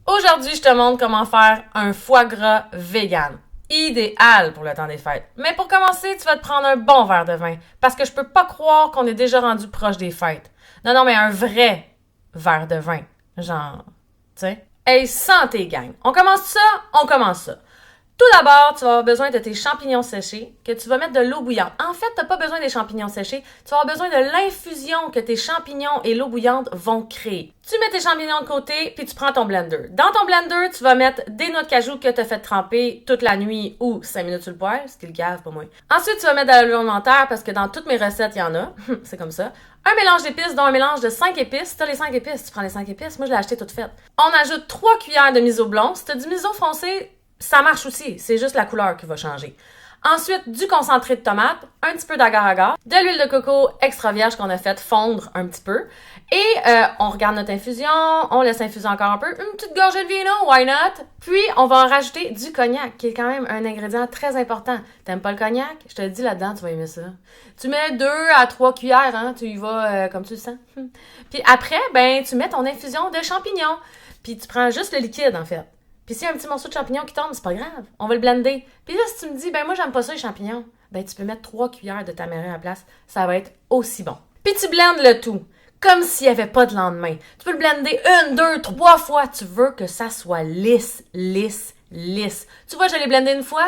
Aujourd'hui, je te montre comment faire un foie gras vegan. Idéal pour le temps des fêtes. Mais pour commencer, tu vas te prendre un bon verre de vin. Parce que je peux pas croire qu'on est déjà rendu proche des fêtes. Non, mais un vrai verre de vin. Genre, tu sais. Hey, santé, gang. On commence ça. Tout d'abord, tu vas avoir besoin de tes champignons séchés que tu vas mettre de l'eau bouillante. En fait, tu n'as pas besoin des champignons séchés. Tu vas avoir besoin de l'infusion que tes champignons et l'eau bouillante vont créer. Tu mets tes champignons de côté, puis tu prends ton blender. Dans ton blender, tu vas mettre des noix de cajou que tu as fait tremper toute la nuit ou 5 minutes sur le poêle, ce qui est le cave pour moi. Ensuite, tu vas mettre de l'huile alimentaire parce que dans toutes mes recettes, il y en a. C'est comme ça. Un mélange d'épices, dont un mélange de 5 épices. Si tu as les 5 épices, tu prends les 5 épices. Moi, je l'ai acheté toute faite. On ajoute 3 cuillères de miso blond. Si tu as du miso foncé, ça marche aussi, c'est juste la couleur qui va changer. Ensuite, du concentré de tomate, un petit peu d'agar-agar, de l'huile de coco extra vierge qu'on a fait fondre un petit peu. Et on regarde notre infusion, on laisse infuser encore un peu, une petite gorgée de vino, why not? Puis, on va en rajouter du cognac, qui est quand même un ingrédient très important. T'aimes pas le cognac? Je te le dis là-dedans, tu vas aimer ça. Tu mets 2 à 3 cuillères, hein, tu y vas comme tu le sens. Puis après, ben, tu mets ton infusion de champignons. Puis tu prends juste le liquide, en fait. Puis s'il y a un petit morceau de champignon qui tombe, c'est pas grave. On va le blender. Puis là, si tu me dis, ben moi, j'aime pas ça, les champignons, ben tu peux mettre 3 cuillères de tamarin à la place. Ça va être aussi bon. Puis tu blendes le tout. Comme s'il n'y avait pas de lendemain. Tu peux le blender 1, 2, 3 fois. Tu veux que ça soit lisse. Tu vois, je l'ai blendé une fois.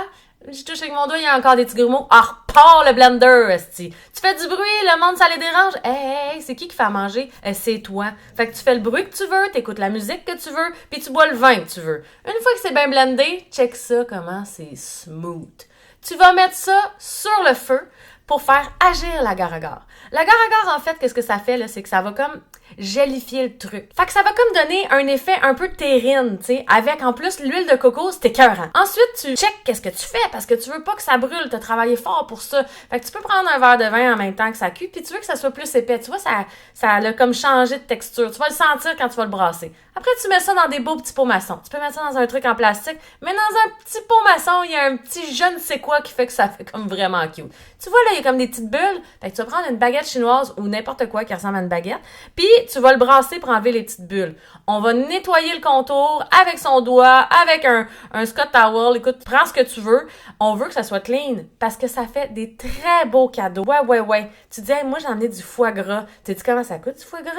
Je touche avec mon doigt, il y a encore des petits grumeaux. Ah, repars le blender, esti. Tu fais du bruit, le monde, ça les dérange. Hey, c'est qui fait à manger? C'est toi. Fait que tu fais le bruit que tu veux, t'écoutes la musique que tu veux, puis tu bois le vin que tu veux. Une fois que c'est bien blendé, check ça comment c'est smooth. Tu vas mettre ça sur le feu pour faire agir l'agar-agar. L'agar-agar, en fait, qu'est-ce que ça fait, là, c'est que ça va comme gélifier le truc. Fait que ça va comme donner un effet un peu terrine, tu sais, avec en plus l'huile de coco, c'est écœurant. Ensuite, tu check qu'est-ce que tu fais parce que tu veux pas que ça brûle, t'as travaillé fort pour ça. Fait que tu peux prendre un verre de vin en même temps que ça cuit, puis tu veux que ça soit plus épais. Tu vois, ça a comme changé de texture. Tu vas le sentir quand tu vas le brasser. Après, tu mets ça dans des beaux petits pots maçons. Tu peux mettre ça dans un truc en plastique, mais dans un petit pot maçon, il y a un petit je ne sais quoi qui fait que ça fait comme vraiment cute. Tu vois, là, il y a comme des petites bulles. Fait que tu vas prendre une baguette chinoise ou n'importe quoi qui ressemble à une baguette, puis tu vas le brasser pour enlever les petites bulles. On va nettoyer le contour avec son doigt, avec un Scott Towel. Écoute, prends ce que tu veux. On veut que ça soit clean parce que ça fait des très beaux cadeaux. Ouais. Tu dis, hey, moi, j'ai emmené du foie gras. Tu sais comment ça coûte, du foie gras?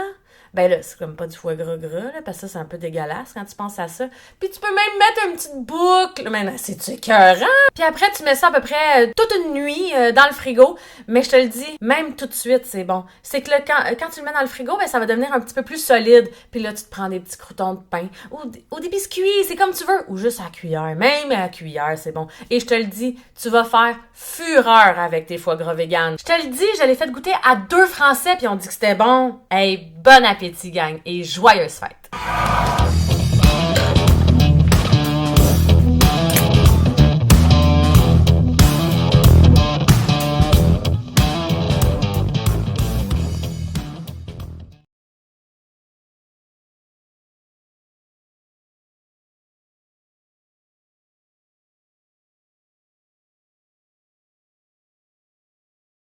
Ben là, c'est comme pas du foie gras, là, parce que ça, c'est un peu dégueulasse quand tu penses à ça. Puis tu peux même mettre une petite boucle. Mais c'est-tu écœurant? Puis après, tu mets ça à peu près toute une nuit dans le frigo. Mais je te le dis, même tout de suite, c'est bon. C'est que là, quand tu le mets dans le frigo, ben ça va devenir un petit peu plus solide. Puis là, tu te prends des petits croûtons de pain ou des biscuits, c'est comme tu veux. Ou juste à la cuillère. Même à la cuillère, c'est bon. Et je te le dis, tu vas faire fureur avec tes foie gras vegan. Je te le dis, je l'ai fait goûter à 2 Français puis on dit que c'était bon. Hey, bon appétit, gang, et joyeuses fêtes!